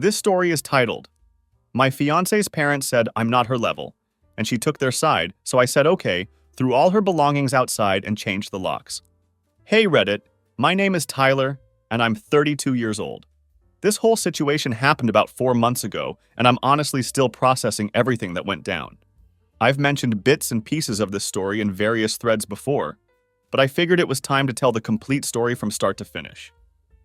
This story is titled, My Fiancée's Parents Said I'm Not Her Level, and she took their side, so I said okay, threw all her belongings outside and changed the locks. Hey Reddit, my name is Tyler, and I'm 32 years old. This whole situation happened about 4 months ago, and I'm honestly still processing everything that went down. I've mentioned bits and pieces of this story in various threads before, but I figured it was time to tell the complete story from start to finish.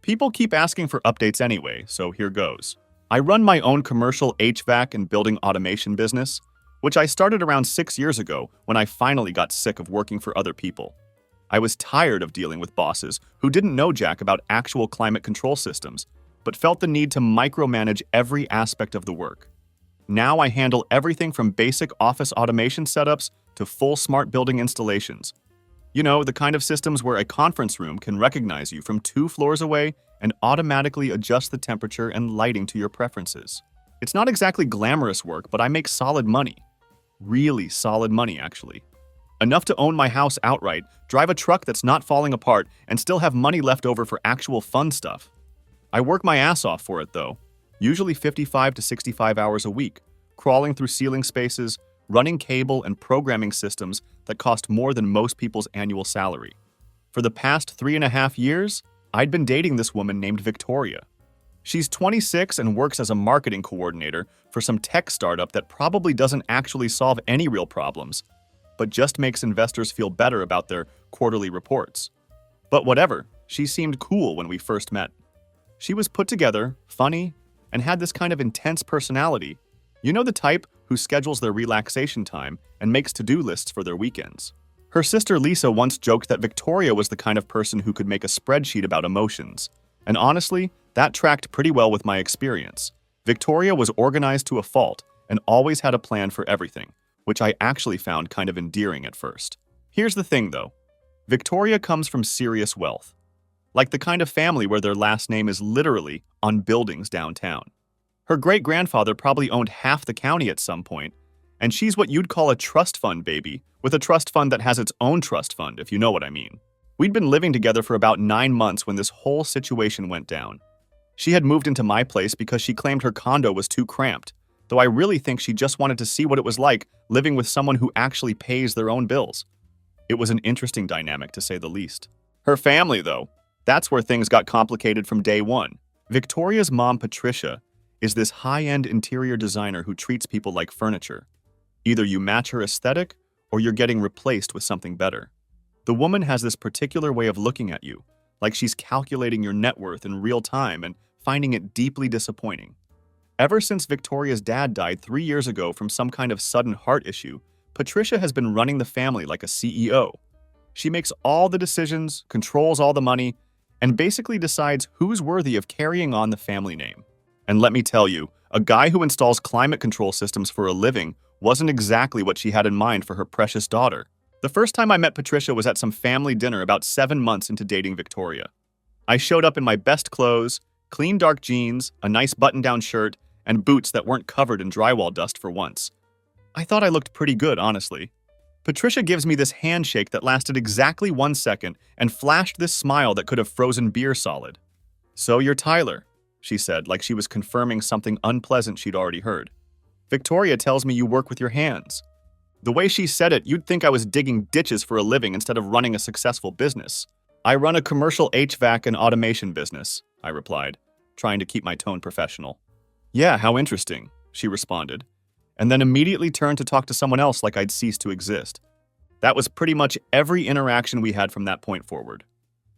People keep asking for updates anyway, so here goes. I run my own commercial HVAC and building automation business, which I started around 6 years ago when I finally got sick of working for other people. I was tired of dealing with bosses who didn't know jack about actual climate control systems, but felt the need to micromanage every aspect of the work. Now I handle everything from basic office automation setups to full smart building installations. You know, the kind of systems where a conference room can recognize you from 2 floors away and automatically adjust the temperature and lighting to your preferences. It's not exactly glamorous work, but I make solid money. Really solid money, actually. Enough to own my house outright, drive a truck that's not falling apart, and still have money left over for actual fun stuff. I work my ass off for it, though. Usually 55 to 65 hours a week, crawling through ceiling spaces, running cable and programming systems that cost more than most people's annual salary. For the past 3.5 years, I'd been dating this woman named Victoria. She's 26 and works as a marketing coordinator for some tech startup that probably doesn't actually solve any real problems, but just makes investors feel better about their quarterly reports. But whatever, she seemed cool when we first met. She was put together, funny, and had this kind of intense personality. You know, the type who schedules their relaxation time and makes to-do lists for their weekends. Her sister Lisa once joked that Victoria was the kind of person who could make a spreadsheet about emotions. And honestly, that tracked pretty well with my experience. Victoria was organized to a fault and always had a plan for everything, which I actually found kind of endearing at first. Here's the thing, though. Victoria comes from serious wealth. Like the kind of family where their last name is literally on buildings downtown. Her great-grandfather probably owned half the county at some point, and she's what you'd call a trust fund baby, with a trust fund that has its own trust fund, if you know what I mean. We'd been living together for about 9 months when this whole situation went down. She had moved into my place because she claimed her condo was too cramped, though I really think she just wanted to see what it was like living with someone who actually pays their own bills. It was an interesting dynamic, to say the least. Her family, though, that's where things got complicated from day one. Victoria's mom, Patricia, is this high-end interior designer who treats people like furniture. Either you match her aesthetic, or you're getting replaced with something better. The woman has this particular way of looking at you, like she's calculating your net worth in real time and finding it deeply disappointing. Ever since Victoria's dad died 3 years ago from some kind of sudden heart issue, Patricia has been running the family like a CEO. She makes all the decisions, controls all the money, and basically decides who's worthy of carrying on the family name. And let me tell you, a guy who installs climate control systems for a living wasn't exactly what she had in mind for her precious daughter. The first time I met Patricia was at some family dinner about 7 months into dating Victoria. I showed up in my best clothes, clean dark jeans, a nice button-down shirt, and boots that weren't covered in drywall dust for once. I thought I looked pretty good, honestly. Patricia gives me this handshake that lasted exactly 1 second and flashed this smile that could have frozen beer solid. "So you're Tyler," she said, like she was confirming something unpleasant she'd already heard. "Victoria tells me you work with your hands." The way she said it, you'd think I was digging ditches for a living instead of running a successful business. "I run a commercial HVAC and automation business," I replied, trying to keep my tone professional. "Yeah, how interesting," she responded, and then immediately turned to talk to someone else like I'd ceased to exist. That was pretty much every interaction we had from that point forward.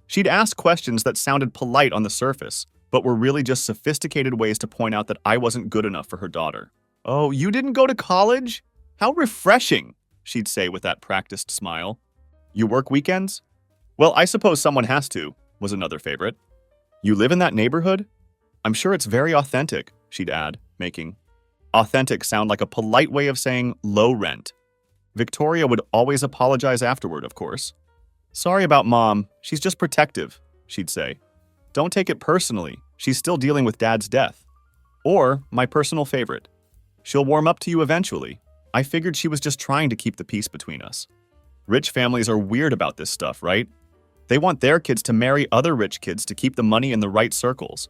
She'd ask questions that sounded polite on the surface, but were really just sophisticated ways to point out that I wasn't good enough for her daughter. "Oh, you didn't go to college? How refreshing," she'd say with that practiced smile. "You work weekends?" "Well, I suppose someone has to," was another favorite. "You live in that neighborhood? I'm sure it's very authentic," she'd add, making authentic sound like a polite way of saying low rent. Victoria would always apologize afterward, of course. "Sorry about Mom, she's just protective," she'd say. "Don't take it personally, she's still dealing with Dad's death." Or, my personal favorite, "She'll warm up to you eventually. I figured she was just trying to keep the peace between us." Rich families are weird about this stuff, right? They want their kids to marry other rich kids to keep the money in the right circles.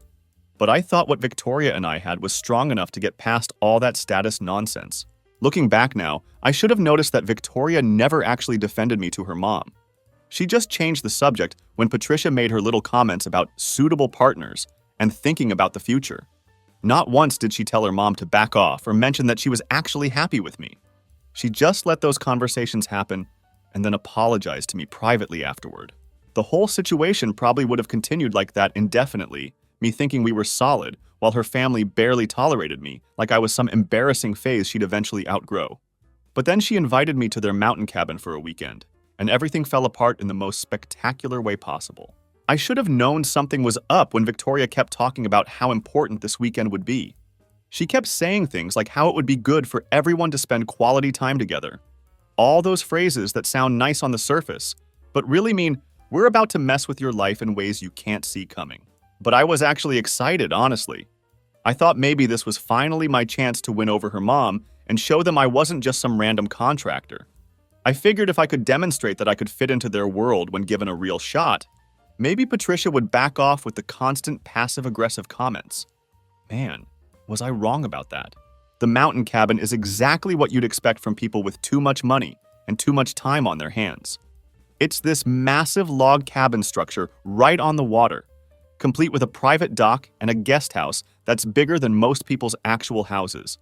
But I thought what Victoria and I had was strong enough to get past all that status nonsense. Looking back now, I should have noticed that Victoria never actually defended me to her mom. She just changed the subject when Patricia made her little comments about suitable partners and thinking about the future. Not once did she tell her mom to back off or mention that she was actually happy with me. She just let those conversations happen and then apologized to me privately afterward. The whole situation probably would have continued like that indefinitely, me thinking we were solid, while her family barely tolerated me, like I was some embarrassing phase she'd eventually outgrow. But then she invited me to their mountain cabin for a weekend, and everything fell apart in the most spectacular way possible. I should have known something was up when Victoria kept talking about how important this weekend would be. She kept saying things like how it would be good for everyone to spend quality time together. All those phrases that sound nice on the surface, but really mean we're about to mess with your life in ways you can't see coming. But I was actually excited, honestly. I thought maybe this was finally my chance to win over her mom and show them I wasn't just some random contractor. I figured if I could demonstrate that I could fit into their world when given a real shot, maybe Patricia would back off with the constant passive-aggressive comments. Man, was I wrong about that? The mountain cabin is exactly what you'd expect from people with too much money and too much time on their hands. It's this massive log cabin structure right on the water, complete with a private dock and a guest house that's bigger than most people's actual houses.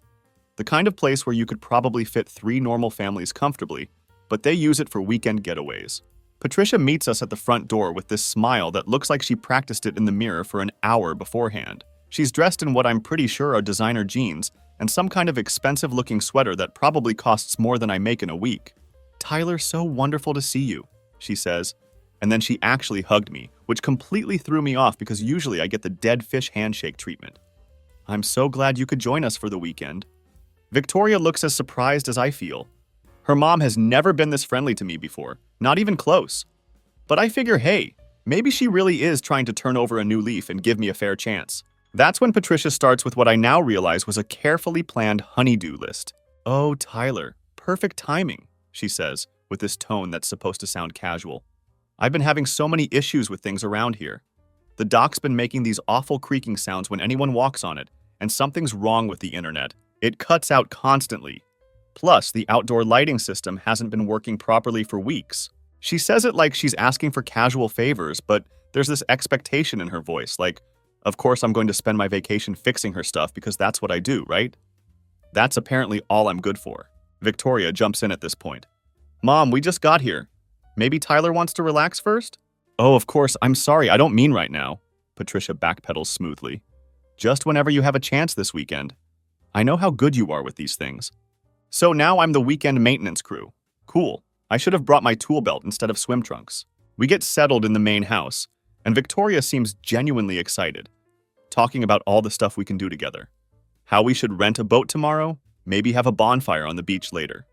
The kind of place where you could probably fit 3 normal families comfortably, but they use it for weekend getaways. Patricia meets us at the front door with this smile that looks like she practiced it in the mirror for an hour beforehand. She's dressed in what I'm pretty sure are designer jeans and some kind of expensive-looking sweater that probably costs more than I make in a week. "Tyler, so wonderful to see you," she says, and then she actually hugged me, which completely threw me off because usually I get the dead fish handshake treatment. "I'm so glad you could join us for the weekend." Victoria looks as surprised as I feel. Her mom has never been this friendly to me before, not even close. But I figure, hey, maybe she really is trying to turn over a new leaf and give me a fair chance. That's when Patricia starts with what I now realize was a carefully planned honey-do list. "Oh, Tyler, perfect timing," she says, with this tone that's supposed to sound casual. "I've been having so many issues with things around here. The dock's been making these awful creaking sounds when anyone walks on it, and something's wrong with the internet. It cuts out constantly. Plus, the outdoor lighting system hasn't been working properly for weeks." She says it like she's asking for casual favors, but there's this expectation in her voice, like, of course I'm going to spend my vacation fixing her stuff because that's what I do, right? That's apparently all I'm good for. Victoria jumps in at this point. "Mom, we just got here. Maybe Tyler wants to relax first?" "Oh, of course, I'm sorry, I don't mean right now." Patricia backpedals smoothly. "Just whenever you have a chance this weekend. I know how good you are with these things. So now I'm the weekend maintenance crew. Cool. I should have brought my tool belt instead of swim trunks." We get settled in the main house, and Victoria seems genuinely excited, talking about all the stuff we can do together. How we should rent a boat tomorrow, maybe have a bonfire on the beach later.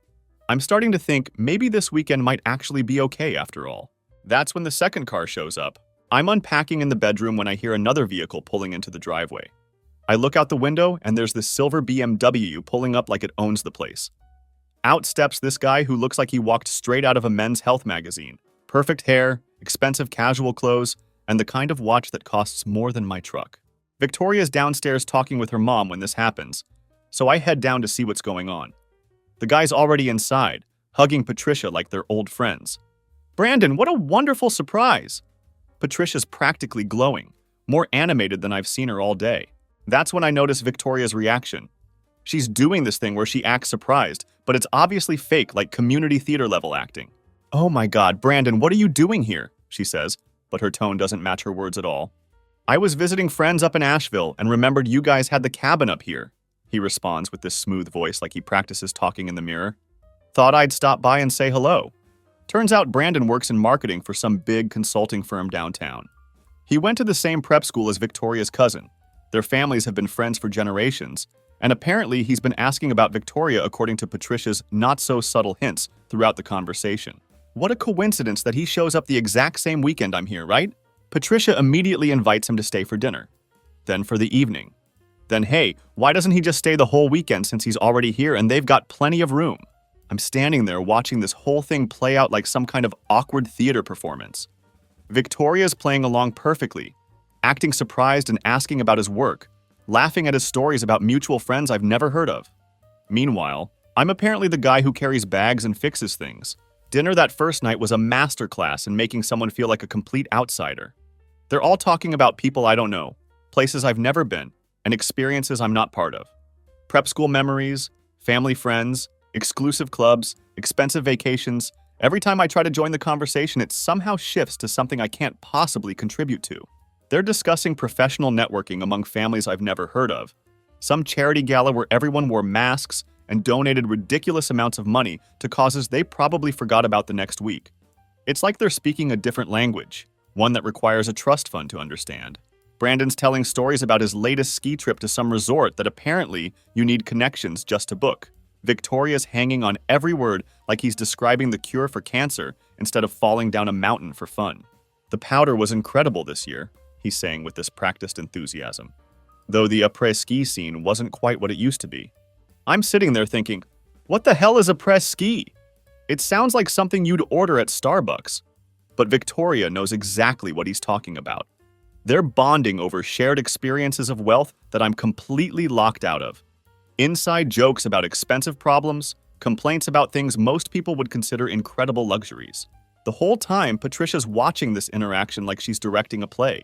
I'm starting to think maybe this weekend might actually be okay after all. That's when the second car shows up. I'm unpacking in the bedroom when I hear another vehicle pulling into the driveway. I look out the window and there's this silver BMW pulling up like it owns the place. Out steps this guy who looks like he walked straight out of a Men's Health magazine. Perfect hair, expensive casual clothes, and the kind of watch that costs more than my truck. Victoria's downstairs talking with her mom when this happens, so I head down to see what's going on. The guy's already inside, hugging Patricia like they're old friends. "Brandon, what a wonderful surprise!" Patricia's practically glowing, more animated than I've seen her all day. That's when I notice Victoria's reaction. She's doing this thing where she acts surprised, but it's obviously fake, like community theater level acting. "Oh my God, Brandon, what are you doing here?" she says, but her tone doesn't match her words at all. "I was visiting friends up in Asheville and remembered you guys had the cabin up here," he responds with this smooth voice like he practices talking in the mirror. "Thought I'd stop by and say hello." Turns out Brandon works in marketing for some big consulting firm downtown. He went to the same prep school as Victoria's cousin. Their families have been friends for generations, and apparently he's been asking about Victoria according to Patricia's not-so-subtle hints throughout the conversation. What a coincidence that he shows up the exact same weekend I'm here, right? Patricia immediately invites him to stay for dinner. Then for the evening. Then hey, why doesn't he just stay the whole weekend since he's already here and they've got plenty of room? I'm standing there watching this whole thing play out like some kind of awkward theater performance. Victoria's playing along perfectly, acting surprised and asking about his work, laughing at his stories about mutual friends I've never heard of. Meanwhile, I'm apparently the guy who carries bags and fixes things. Dinner that first night was a masterclass in making someone feel like a complete outsider. They're all talking about people I don't know, places I've never been, and experiences I'm not part of. Prep school memories, family friends, exclusive clubs, expensive vacations. Every time I try to join the conversation, it somehow shifts to something I can't possibly contribute to. They're discussing professional networking among families I've never heard of, some charity gala where everyone wore masks and donated ridiculous amounts of money to causes they probably forgot about the next week. It's like they're speaking a different language, one that requires a trust fund to understand. Brandon's telling stories about his latest ski trip to some resort that apparently you need connections just to book. Victoria's hanging on every word like he's describing the cure for cancer instead of falling down a mountain for fun. The powder was incredible this year, he's saying with this practiced enthusiasm, though the après-ski scene wasn't quite what it used to be. I'm sitting there thinking, what the hell is après-ski? It sounds like something you'd order at Starbucks. But Victoria knows exactly what he's talking about. They're bonding over shared experiences of wealth that I'm completely locked out of. Inside jokes about expensive problems, complaints about things most people would consider incredible luxuries. The whole time, Patricia's watching this interaction like she's directing a play.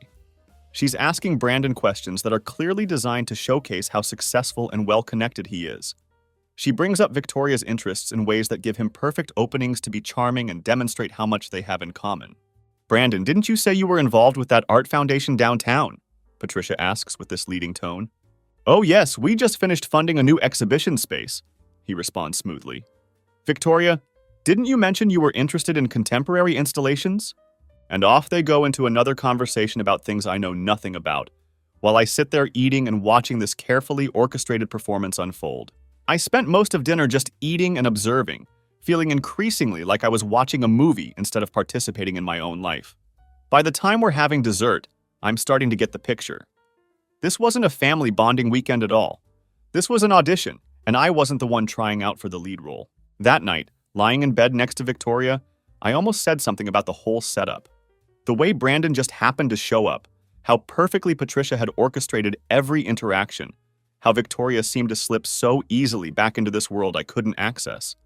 She's asking Brandon questions that are clearly designed to showcase how successful and well-connected he is. She brings up Victoria's interests in ways that give him perfect openings to be charming and demonstrate how much they have in common. Brandon, didn't you say you were involved with that art foundation downtown? Patricia asks with this leading tone. Oh yes, we just finished funding a new exhibition space, he responds smoothly. Victoria, didn't you mention you were interested in contemporary installations? And off they go into another conversation about things I know nothing about, while I sit there eating and watching this carefully orchestrated performance unfold. I spent most of dinner just eating and observing, feeling increasingly like I was watching a movie instead of participating in my own life. By the time we're having dessert, I'm starting to get the picture. This wasn't a family bonding weekend at all. This was an audition, and I wasn't the one trying out for the lead role. That night, lying in bed next to Victoria, I almost said something about the whole setup. The way Brandon just happened to show up, how perfectly Patricia had orchestrated every interaction, how Victoria seemed to slip so easily back into this world I couldn't access.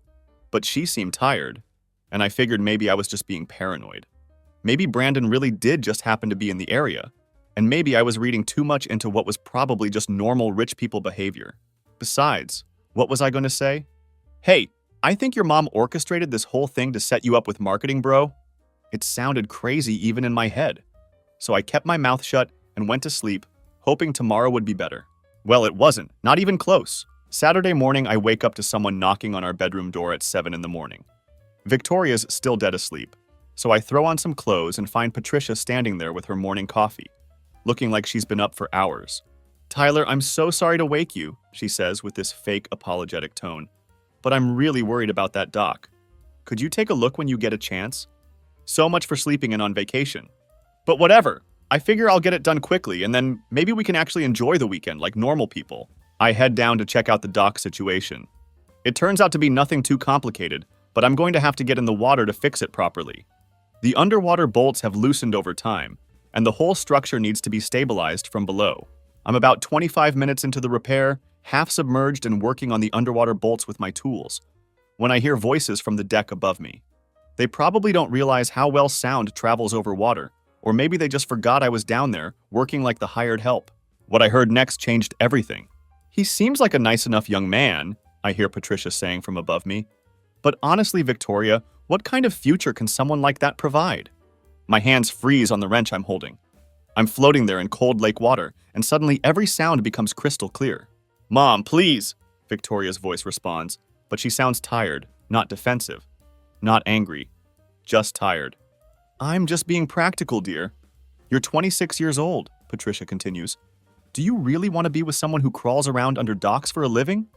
But she seemed tired, and I figured maybe I was just being paranoid. Maybe Brandon really did just happen to be in the area, and maybe I was reading too much into what was probably just normal rich people behavior. Besides, what was I going to say? Hey, I think your mom orchestrated this whole thing to set you up with marketing, bro. It sounded crazy even in my head. So I kept my mouth shut and went to sleep, hoping tomorrow would be better. Well, it wasn't, not even close. Saturday morning, I wake up to someone knocking on our bedroom door at 7 in the morning. Victoria's still dead asleep, so I throw on some clothes and find Patricia standing there with her morning coffee, looking like she's been up for hours. Tyler, I'm so sorry to wake you, she says with this fake apologetic tone, but I'm really worried about that doc. Could you take a look when you get a chance? So much for sleeping in on vacation. But whatever, I figure I'll get it done quickly and then maybe we can actually enjoy the weekend like normal people. I head down to check out the dock situation. It turns out to be nothing too complicated, but I'm going to have to get in the water to fix it properly. The underwater bolts have loosened over time, and the whole structure needs to be stabilized from below. I'm about 25 minutes into the repair, half submerged and working on the underwater bolts with my tools, when I hear voices from the deck above me. They probably don't realize how well sound travels over water, or maybe they just forgot I was down there, working like the hired help. What I heard next changed everything. He seems like a nice enough young man, I hear Patricia saying from above me. But honestly, Victoria, what kind of future can someone like that provide? My hands freeze on the wrench I'm holding. I'm floating there in cold lake water, and suddenly every sound becomes crystal clear. Mom, please, Victoria's voice responds, but she sounds tired, not defensive, not angry, just tired. I'm just being practical, dear. You're 26 years old, Patricia continues. Do you really want to be with someone who crawls around under docks for a living?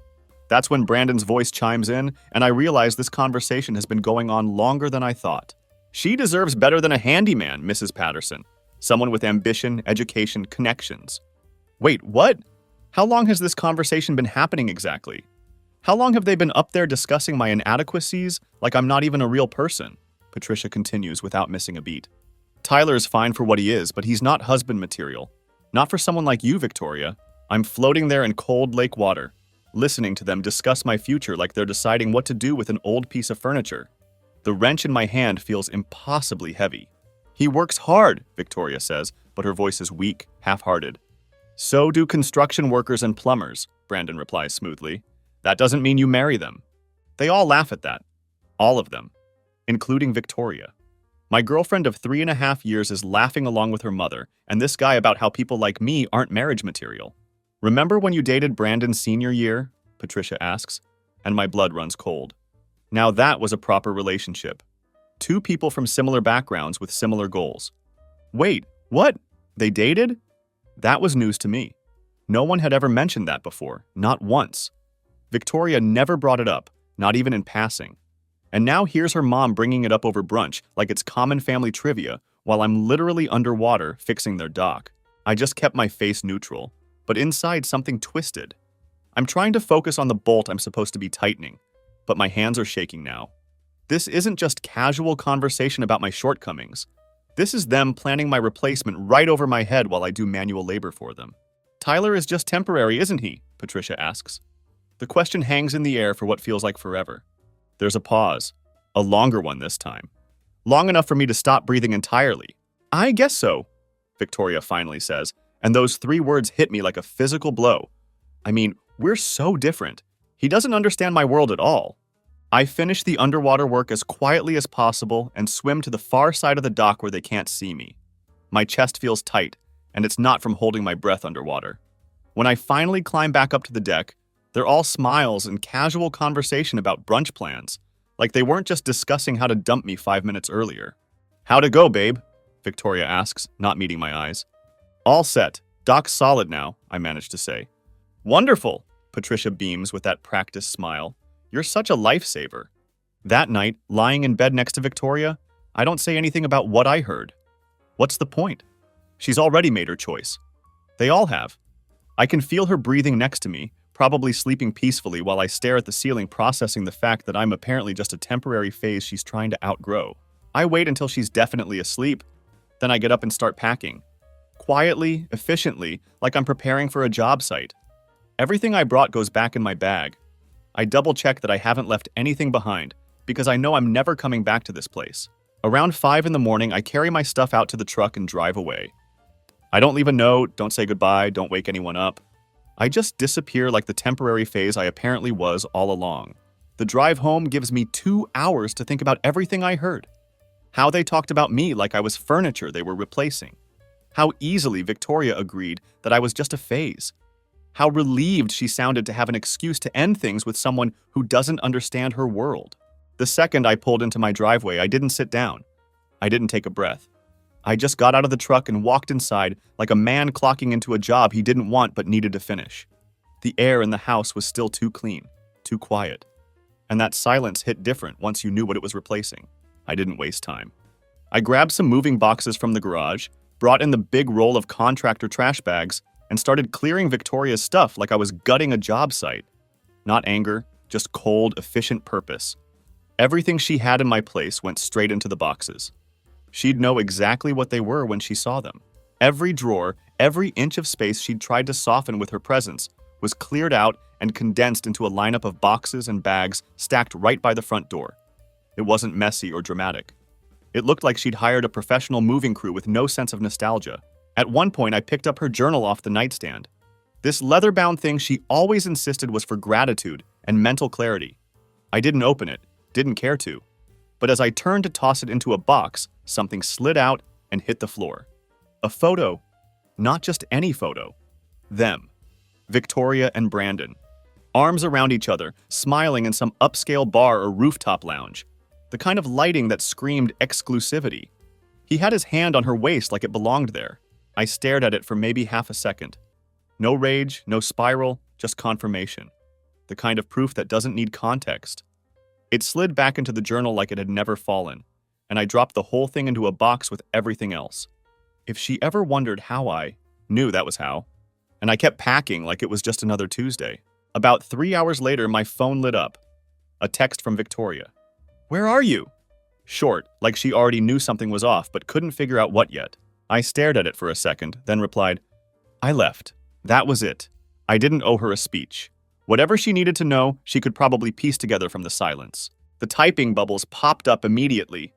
That's when Brandon's voice chimes in, and I realize this conversation has been going on longer than I thought. She deserves better than a handyman, Mrs. Patterson. Someone with ambition, education, connections. Wait, what? How long has this conversation been happening exactly? How long have they been up there discussing my inadequacies like I'm not even a real person? Patricia continues without missing a beat. Tyler's fine for what he is, but he's not husband material. Not for someone like you, Victoria. I'm floating there in cold lake water, listening to them discuss my future like they're deciding what to do with an old piece of furniture. The wrench in my hand feels impossibly heavy. He works hard, Victoria says, but her voice is weak, half-hearted. So do construction workers and plumbers, Brandon replies smoothly. That doesn't mean you marry them. They all laugh at that. All of them. Including Victoria. My girlfriend of 3.5 years is laughing along with her mother, and this guy about how people like me aren't marriage material. Remember when you dated Brandon's senior year? Patricia asks, and my blood runs cold. Now that was a proper relationship. Two people from similar backgrounds with similar goals. Wait, what? They dated? That was news to me. No one had ever mentioned that before, not once. Victoria never brought it up, not even in passing. And now here's her mom bringing it up over brunch like it's common family trivia while I'm literally underwater fixing their dock. I just kept my face neutral, but inside something twisted. I'm trying to focus on the bolt I'm supposed to be tightening, but my hands are shaking now. This isn't just casual conversation about my shortcomings. This is them planning my replacement right over my head while I do manual labor for them. Tyler is just temporary, isn't he? Patricia asks. The question hangs in the air for what feels like forever. There's a pause, a longer one this time. Long enough for me to stop breathing entirely. I guess so, Victoria finally says, and those 3 words hit me like a physical blow. I mean, we're so different. He doesn't understand my world at all. I finish the underwater work as quietly as possible and swim to the far side of the dock where they can't see me. My chest feels tight, and it's not from holding my breath underwater. When I finally climb back up to the deck, they're all smiles and casual conversation about brunch plans, like they weren't just discussing how to dump me 5 minutes earlier. How'd it go, babe? Victoria asks, not meeting my eyes. All set. Dock's solid now, I manage to say. Wonderful, Patricia beams with that practiced smile. You're such a lifesaver. That night, lying in bed next to Victoria, I don't say anything about what I heard. What's the point? She's already made her choice. They all have. I can feel her breathing next to me, probably sleeping peacefully while I stare at the ceiling processing the fact that I'm apparently just a temporary phase she's trying to outgrow. I wait until she's definitely asleep, then I get up and start packing. Quietly, efficiently, like I'm preparing for a job site. Everything I brought goes back in my bag. I double-check that I haven't left anything behind, because I know I'm never coming back to this place. Around 5 in the morning, I carry my stuff out to the truck and drive away. I don't leave a note, don't say goodbye, don't wake anyone up. I just disappear like the temporary phase I apparently was all along. The drive home gives me 2 hours to think about everything I heard. How they talked about me like I was furniture they were replacing. How easily Victoria agreed that I was just a phase. How relieved she sounded to have an excuse to end things with someone who doesn't understand her world. The second I pulled into my driveway, I didn't sit down. I didn't take a breath. I just got out of the truck and walked inside like a man clocking into a job he didn't want but needed to finish. The air in the house was still too clean, too quiet. And that silence hit different once you knew what it was replacing. I didn't waste time. I grabbed some moving boxes from the garage, brought in the big roll of contractor trash bags, and started clearing Victoria's stuff like I was gutting a job site. Not anger, just cold, efficient purpose. Everything she had in my place went straight into the boxes. She'd know exactly what they were when she saw them. Every drawer, every inch of space she'd tried to soften with her presence was cleared out and condensed into a lineup of boxes and bags stacked right by the front door. It wasn't messy or dramatic. It looked like she'd hired a professional moving crew with no sense of nostalgia. At one point, I picked up her journal off the nightstand. This leather-bound thing she always insisted was for gratitude and mental clarity. I didn't open it, didn't care to. But as I turned to toss it into a box, something slid out and hit the floor. A photo. Not just any photo. Them. Victoria and Brandon. Arms around each other, smiling in some upscale bar or rooftop lounge. The kind of lighting that screamed exclusivity. He had his hand on her waist like it belonged there. I stared at it for maybe half a second. No rage, no spiral, just confirmation. The kind of proof that doesn't need context. It slid back into the journal like it had never fallen, and I dropped the whole thing into a box with everything else. If she ever wondered how I knew that was how. And I kept packing like it was just another Tuesday. About 3 hours later, my phone lit up. A text from Victoria. "Where are you?" Short, like she already knew something was off but couldn't figure out what yet. I stared at it for a second, then replied, I left. That was it. I didn't owe her a speech. Whatever she needed to know, she could probably piece together from the silence. The typing bubbles popped up immediately.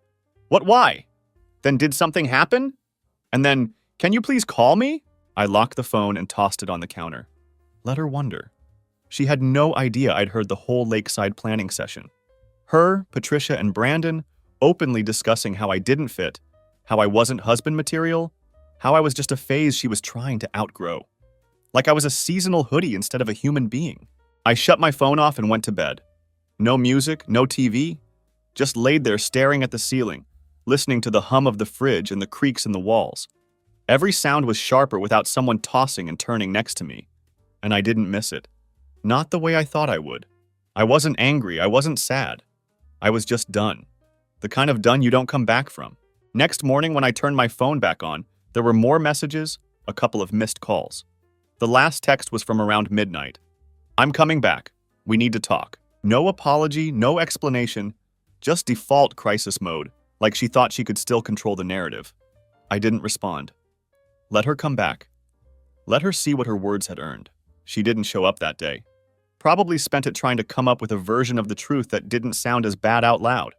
What, why? Then did something happen? And then, can you please call me? I locked the phone and tossed it on the counter. Let her wonder. She had no idea I'd heard the whole lakeside planning session. Her, Patricia, and Brandon openly discussing how I didn't fit, how I wasn't husband material, how I was just a phase she was trying to outgrow. Like I was a seasonal hoodie instead of a human being. I shut my phone off and went to bed. No music, no TV. Just laid there staring at the ceiling, listening to the hum of the fridge and the creaks in the walls. Every sound was sharper without someone tossing and turning next to me. And I didn't miss it. Not the way I thought I would. I wasn't angry, I wasn't sad. I was just done. The kind of done you don't come back from. Next morning when I turned my phone back on, there were more messages, a couple of missed calls. The last text was from around midnight. I'm coming back. We need to talk. No apology, no explanation, just default crisis mode, like she thought she could still control the narrative. I didn't respond. Let her come back. Let her see what her words had earned. She didn't show up that day. Probably spent it trying to come up with a version of the truth that didn't sound as bad out loud.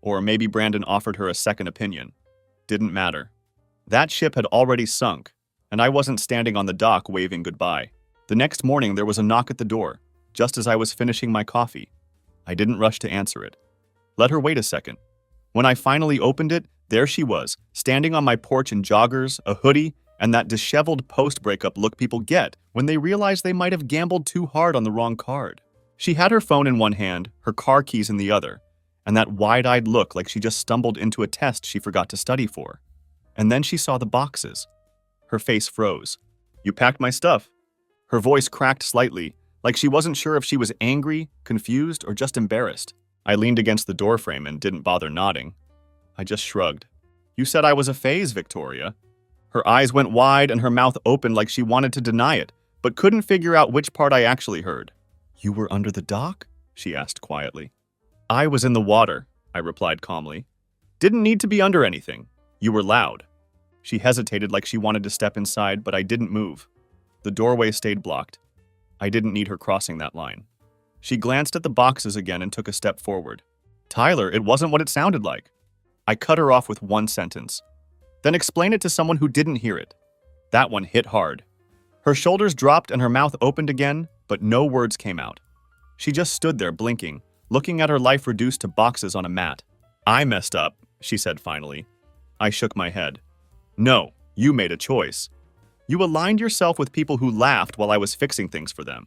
Or maybe Brandon offered her a second opinion. Didn't matter. That ship had already sunk, and I wasn't standing on the dock waving goodbye. The next morning there was a knock at the door, just as I was finishing my coffee. I didn't rush to answer it. Let her wait a second. When I finally opened it, there she was, standing on my porch in joggers, a hoodie, and that disheveled post-breakup look people get when they realize they might have gambled too hard on the wrong card. She had her phone in one hand, her car keys in the other, and that wide-eyed look like she just stumbled into a test she forgot to study for. And then she saw the boxes. Her face froze. You packed my stuff. Her voice cracked slightly, like she wasn't sure if she was angry, confused, or just embarrassed. I leaned against the doorframe and didn't bother nodding. I just shrugged. You said I was a phase, Victoria. Her eyes went wide and her mouth opened like she wanted to deny it, but couldn't figure out which part I actually heard. You were under the dock? She asked quietly. I was in the water, I replied calmly. Didn't need to be under anything. You were loud. She hesitated like she wanted to step inside, but I didn't move. The doorway stayed blocked. I didn't need her crossing that line. She glanced at the boxes again and took a step forward. Tyler, it wasn't what it sounded like. I cut her off with one sentence. Then explain it to someone who didn't hear it. That one hit hard. Her shoulders dropped and her mouth opened again, but no words came out. She just stood there blinking, looking at her life reduced to boxes on a mat. I messed up, she said finally. I shook my head. No, you made a choice. You aligned yourself with people who laughed while I was fixing things for them.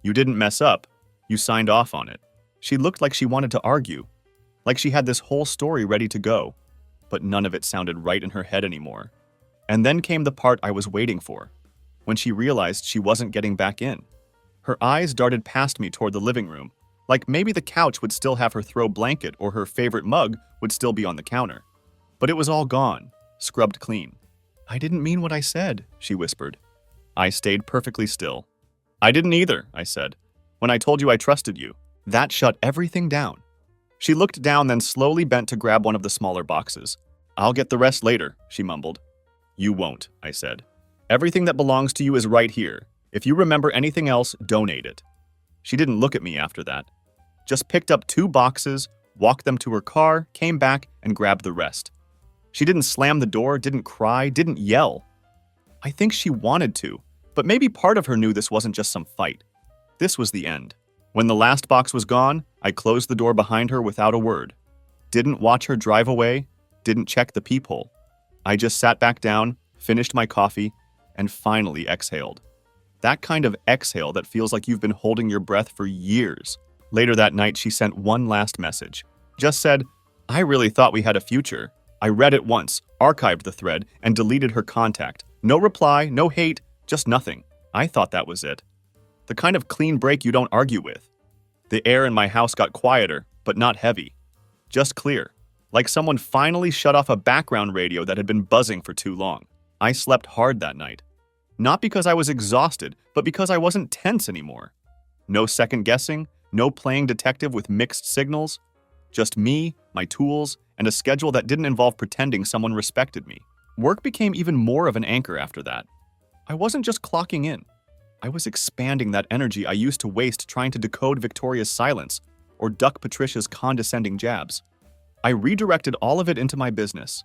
You didn't mess up. You signed off on it. She looked like she wanted to argue, like she had this whole story ready to go, but none of it sounded right in her head anymore. And then came the part I was waiting for, when she realized she wasn't getting back in. Her eyes darted past me toward the living room, like maybe the couch would still have her throw blanket or her favorite mug would still be on the counter. But it was all gone, scrubbed clean. I didn't mean what I said, she whispered. I stayed perfectly still. I didn't either, I said. When I told you I trusted you, that shut everything down. She looked down, then slowly bent to grab one of the smaller boxes. I'll get the rest later, she mumbled. You won't, I said. Everything that belongs to you is right here. If you remember anything else, donate it. She didn't look at me after that. Just picked up 2 boxes, walked them to her car, came back, and grabbed the rest. She didn't slam the door, didn't cry, didn't yell. I think she wanted to, but maybe part of her knew this wasn't just some fight. This was the end. When the last box was gone, I closed the door behind her without a word. Didn't watch her drive away, didn't check the peephole. I just sat back down, finished my coffee, and finally exhaled. That kind of exhale that feels like you've been holding your breath for years. Later that night, she sent one last message. Just said, I really thought we had a future. I read it once, archived the thread, and deleted her contact. No reply, no hate, just nothing. I thought that was it. The kind of clean break you don't argue with. The air in my house got quieter, but not heavy. Just clear. Like someone finally shut off a background radio that had been buzzing for too long. I slept hard that night. Not because I was exhausted, but because I wasn't tense anymore. No second guessing, no playing detective with mixed signals. Just me, my tools, and a schedule that didn't involve pretending someone respected me. Work became even more of an anchor after that. I wasn't just clocking in. I was expanding that energy I used to waste trying to decode Victoria's silence or duck Patricia's condescending jabs. I redirected all of it into my business.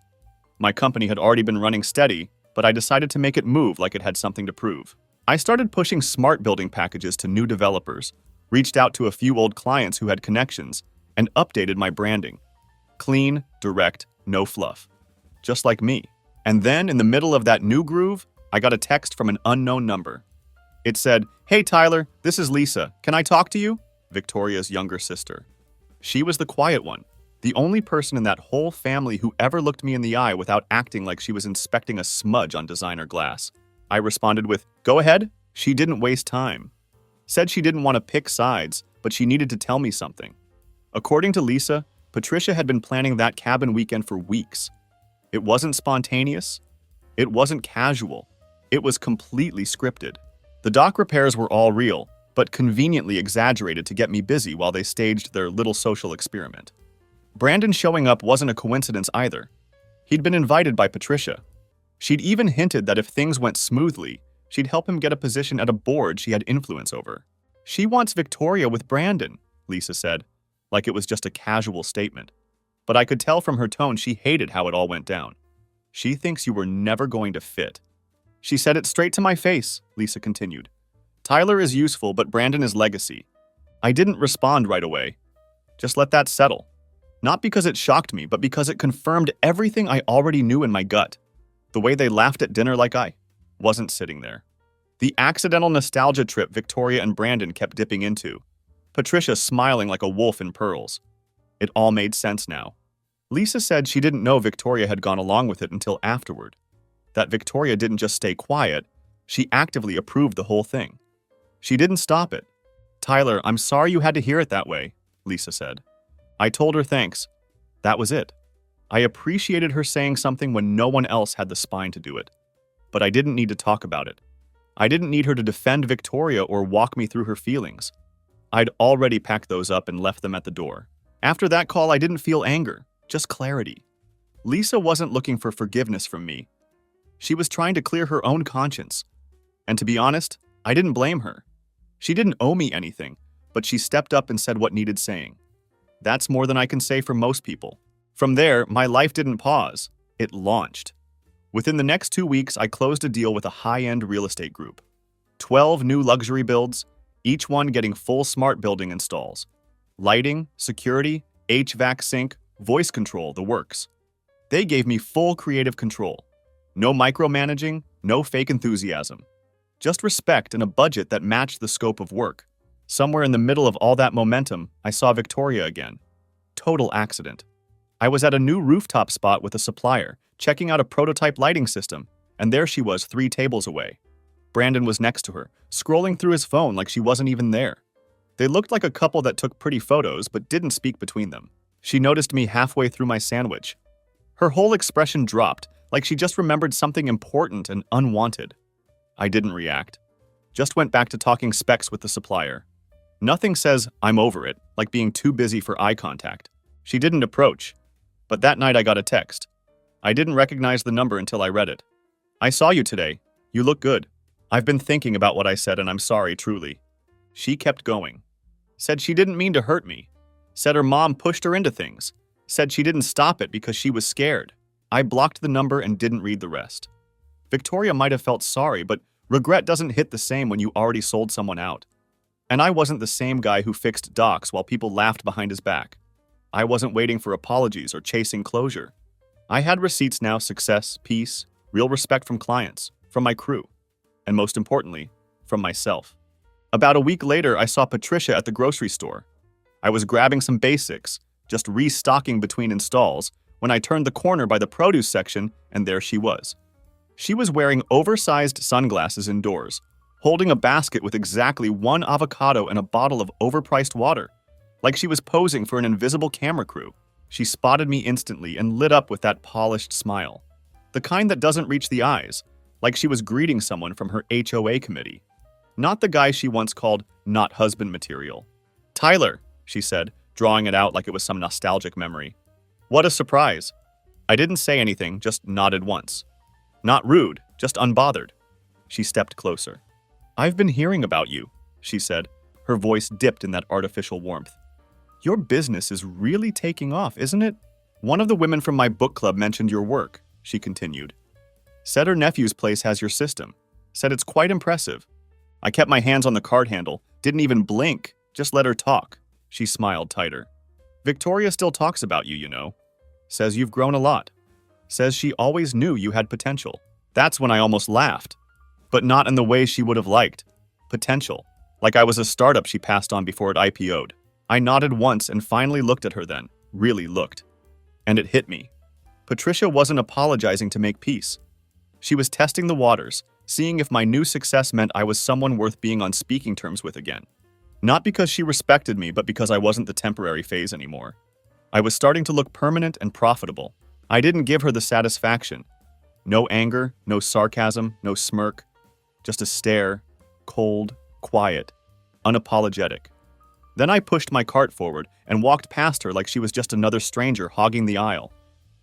My company had already been running steady, but I decided to make it move like it had something to prove. I started pushing smart building packages to new developers, reached out to a few old clients who had connections, and updated my branding. Clean, direct, no fluff. Just like me. And then, in the middle of that new groove, I got a text from an unknown number. It said, "Hey Tyler, this is Lisa. Can I talk to you?" Victoria's younger sister. She was the quiet one, the only person in that whole family who ever looked me in the eye without acting like she was inspecting a smudge on designer glass. I responded with, "Go ahead." She didn't waste time. Said she didn't want to pick sides, but she needed to tell me something. According to Lisa, Patricia had been planning that cabin weekend for weeks. It wasn't spontaneous. It wasn't casual. It was completely scripted. The dock repairs were all real, but conveniently exaggerated to get me busy while they staged their little social experiment. Brandon showing up wasn't a coincidence either. He'd been invited by Patricia. She'd even hinted that if things went smoothly, she'd help him get a position at a board she had influence over. "She wants Victoria with Brandon," Lisa said, like it was just a casual statement. But I could tell from her tone she hated how it all went down. "She thinks you were never going to fit." "She said it straight to my face," Lisa continued. "Tyler is useful, but Brandon is legacy." I didn't respond right away. Just let that settle. Not because it shocked me, but because it confirmed everything I already knew in my gut. The way they laughed at dinner like I wasn't sitting there. The accidental nostalgia trip Victoria and Brandon kept dipping into. Patricia smiling like a wolf in pearls. It all made sense now. Lisa said she didn't know Victoria had gone along with it until afterward. That Victoria didn't just stay quiet, she actively approved the whole thing. She didn't stop it. "Tyler, I'm sorry you had to hear it that way," Lisa said. I told her thanks. That was it. I appreciated her saying something when no one else had the spine to do it. But I didn't need to talk about it. I didn't need her to defend Victoria or walk me through her feelings. I'd already packed those up and left them at the door. After that call, I didn't feel anger, just clarity. Lisa wasn't looking for forgiveness from me. She was trying to clear her own conscience. And to be honest, I didn't blame her. She didn't owe me anything, but she stepped up and said what needed saying. That's more than I can say for most people. From there, my life didn't pause. It launched. Within the next 2 weeks, I closed a deal with a high-end real estate group. 12 new luxury builds, each one getting full smart building installs. Lighting, security, HVAC sync, voice control, the works. They gave me full creative control. No micromanaging, no fake enthusiasm. Just respect and a budget that matched the scope of work. Somewhere in the middle of all that momentum, I saw Victoria again. Total accident. I was at a new rooftop spot with a supplier, checking out a prototype lighting system, and there she was 3 tables away. Brandon was next to her, scrolling through his phone like she wasn't even there. They looked like a couple that took pretty photos but didn't speak between them. She noticed me halfway through my sandwich. Her whole expression dropped, like she just remembered something important and unwanted. I didn't react. Just went back to talking specs with the supplier. Nothing says, "I'm over it," like being too busy for eye contact. She didn't approach. But that night I got a text. I didn't recognize the number until I read it. "I saw you today. You look good. I've been thinking about what I said and I'm sorry, truly." She kept going. Said she didn't mean to hurt me. Said her mom pushed her into things. Said she didn't stop it because she was scared. I blocked the number and didn't read the rest. Victoria might have felt sorry, but regret doesn't hit the same when you already sold someone out. And I wasn't the same guy who fixed docs while people laughed behind his back. I wasn't waiting for apologies or chasing closure. I had receipts now: success, peace, real respect from clients, from my crew, and most importantly, from myself. About a week later, I saw Patricia at the grocery store. I was grabbing some basics, just restocking between installs, when I turned the corner by the produce section, and there she was. She was wearing oversized sunglasses indoors, holding a basket with exactly 1 avocado and a bottle of overpriced water, like she was posing for an invisible camera crew. She spotted me instantly and lit up with that polished smile. The kind that doesn't reach the eyes, like she was greeting someone from her HOA committee. Not the guy she once called not husband material. "Tyler," she said, drawing it out like it was some nostalgic memory. What a surprise. I didn't say anything, just nodded once. Not rude, just unbothered. She stepped closer. I've been hearing about you, she said, her voice dipped in that artificial warmth. Your business is really taking off, isn't it? One of the women from my book club mentioned your work, she continued. Said her nephew's place has your system. Said it's quite impressive. I kept my hands on the card handle, didn't even blink, just let her talk. She smiled tighter. Victoria still talks about you, you know. Says you've grown a lot. Says she always knew you had potential. That's when I almost laughed. But not in the way she would have liked. Potential. Like I was a startup she passed on before it IPO'd. I nodded once and finally looked at her then. Really looked. And it hit me. Patricia wasn't apologizing to make peace. She was testing the waters, seeing if my new success meant I was someone worth being on speaking terms with again. Not because she respected me, but because I wasn't the temporary phase anymore. I was starting to look permanent and profitable. I didn't give her the satisfaction. No anger, no sarcasm, no smirk. Just a stare, cold, quiet, unapologetic. Then I pushed my cart forward and walked past her like she was just another stranger hogging the aisle.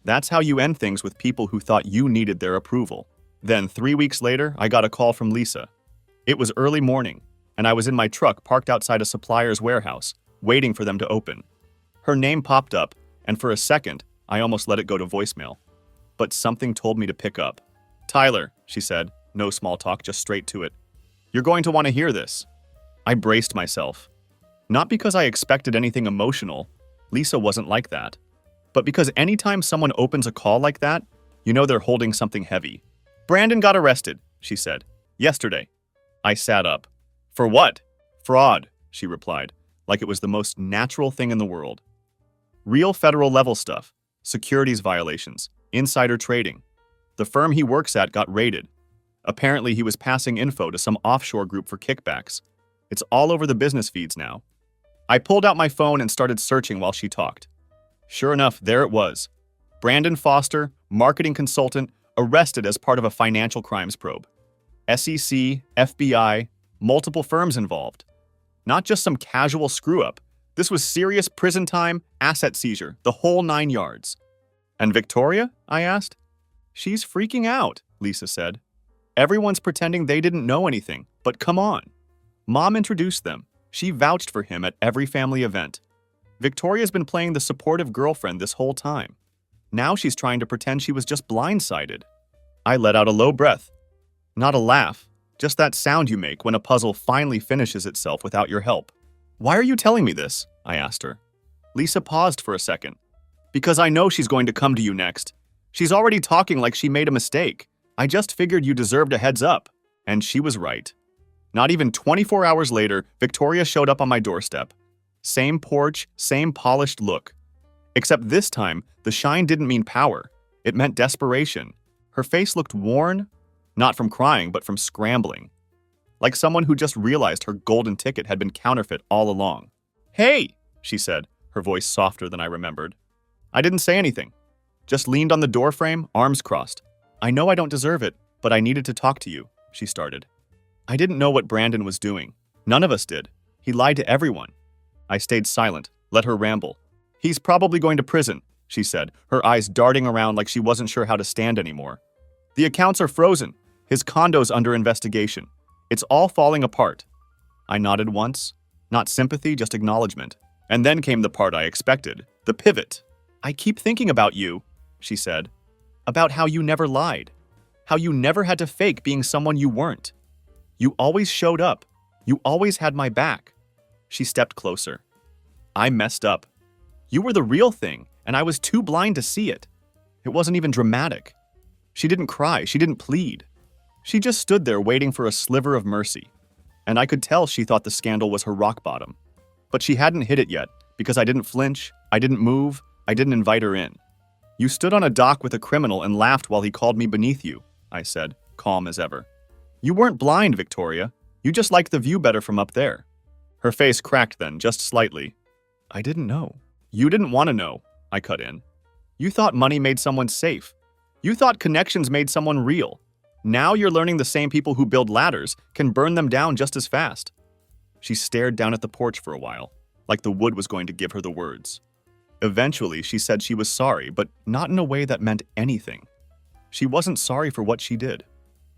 That's how you end things with people who thought you needed their approval. Then 3 weeks later, I got a call from Lisa. It was early morning, and I was in my truck parked outside a supplier's warehouse, waiting for them to open. Her name popped up, and for a second, I almost let it go to voicemail. But something told me to pick up. Tyler, she said, no small talk, just straight to it. You're going to want to hear this. I braced myself. Not because I expected anything emotional, Lisa wasn't like that, but because anytime someone opens a call like that, you know they're holding something heavy. Brandon got arrested, she said. Yesterday. I sat up. For what? Fraud, she replied, like it was the most natural thing in the world. Real federal level stuff, securities violations, insider trading. The firm he works at got raided. Apparently he was passing info to some offshore group for kickbacks. It's all over the business feeds now. I pulled out my phone and started searching while she talked. Sure enough, there it was. Brandon Foster, marketing consultant, arrested as part of a financial crimes probe. SEC, FBI, multiple firms involved. Not just some casual screw-up. This was serious prison time, asset seizure, the whole 9 yards. And Victoria? I asked. She's freaking out, Lisa said. Everyone's pretending they didn't know anything, but come on. Mom introduced them. She vouched for him at every family event. Victoria's been playing the supportive girlfriend this whole time. Now she's trying to pretend she was just blindsided. I let out a low breath. Not a laugh, just that sound you make when a puzzle finally finishes itself without your help. Why are you telling me this? I asked her. Lisa paused for a second. Because I know she's going to come to you next. She's already talking like she made a mistake. I just figured you deserved a heads up. And she was right. Not even 24 hours later, Victoria showed up on my doorstep. Same porch, same polished look. Except this time, the shine didn't mean power. It meant desperation. Her face looked worn, not from crying, but from scrambling. Like someone who just realized her golden ticket had been counterfeit all along. Hey, she said, her voice softer than I remembered. I didn't say anything. Just leaned on the doorframe, arms crossed. I know I don't deserve it, but I needed to talk to you, she started. I didn't know what Brandon was doing. None of us did. He lied to everyone. I stayed silent, let her ramble. He's probably going to prison, she said, her eyes darting around like she wasn't sure how to stand anymore. The accounts are frozen. His condo's under investigation. It's all falling apart. I nodded once. Not sympathy, just acknowledgement. And then came the part I expected, the pivot. I keep thinking about you, she said. About how you never lied. How you never had to fake being someone you weren't. You always showed up. You always had my back. She stepped closer. I messed up. You were the real thing, and I was too blind to see it. It wasn't even dramatic. She didn't cry. She didn't plead. She just stood there waiting for a sliver of mercy. And I could tell she thought the scandal was her rock bottom. But she hadn't hit it yet, because I didn't flinch, I didn't move, I didn't invite her in. You stood on a dock with a criminal and laughed while he called me beneath you, I said, calm as ever. You weren't blind, Victoria. You just liked the view better from up there. Her face cracked then, just slightly. I didn't know. You didn't want to know, I cut in. You thought money made someone safe. You thought connections made someone real. Now you're learning the same people who build ladders can burn them down just as fast. She stared down at the porch for a while, like the wood was going to give her the words. Eventually, she said she was sorry, but not in a way that meant anything. She wasn't sorry for what she did.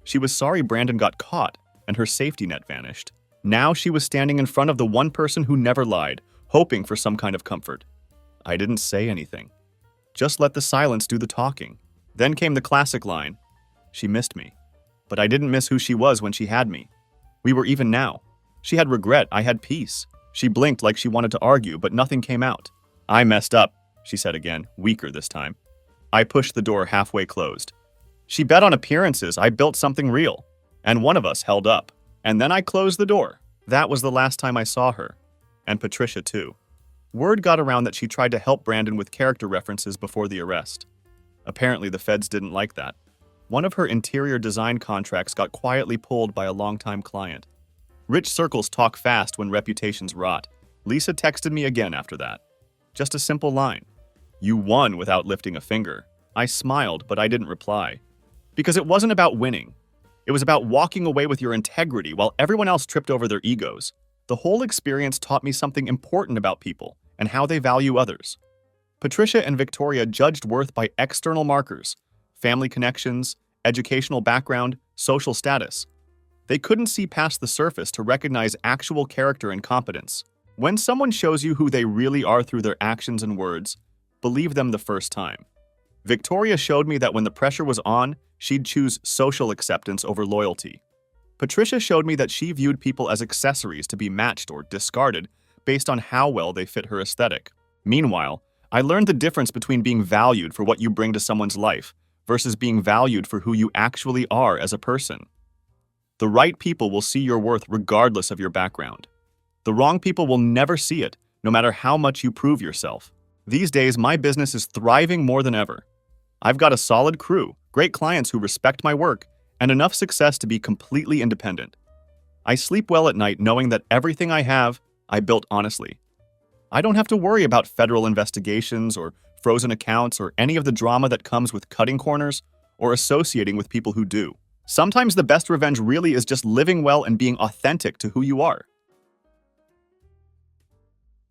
She was sorry Brandon got caught and her safety net vanished. Now she was standing in front of the one person who never lied, hoping for some kind of comfort. I didn't say anything. Just let the silence do the talking. Then came the classic line, "She missed me." But I didn't miss who she was when she had me. We were even now. She had regret, I had peace. She blinked like she wanted to argue, but nothing came out. "I messed up," she said again, weaker this time. I pushed the door halfway closed. She bet on appearances I built something real, and one of us held up. And then I closed the door. That was the last time I saw her. And Patricia, too. Word got around that she tried to help Brandon with character references before the arrest. Apparently, the feds didn't like that. One of her interior design contracts got quietly pulled by a longtime client. Rich circles talk fast when reputations rot. Lisa texted me again after that. Just a simple line. "You won without lifting a finger." I smiled, but I didn't reply. Because it wasn't about winning. It was about walking away with your integrity while everyone else tripped over their egos. The whole experience taught me something important about people and how they value others. Patricia and Victoria judged worth by external markers, family connections, educational background, social status. They couldn't see past the surface to recognize actual character and competence. When someone shows you who they really are through their actions and words, believe them the first time. Victoria showed me that when the pressure was on, she'd choose social acceptance over loyalty. Patricia showed me that she viewed people as accessories to be matched or discarded based on how well they fit her aesthetic. Meanwhile, I learned the difference between being valued for what you bring to someone's life versus being valued for who you actually are as a person. The right people will see your worth regardless of your background. The wrong people will never see it, no matter how much you prove yourself. These days, my business is thriving more than ever. I've got a solid crew, great clients who respect my work, and enough success to be completely independent. I sleep well at night knowing that everything I have, I built honestly. I don't have to worry about federal investigations or frozen accounts or any of the drama that comes with cutting corners or associating with people who do. Sometimes the best revenge really is just living well and being authentic to who you are.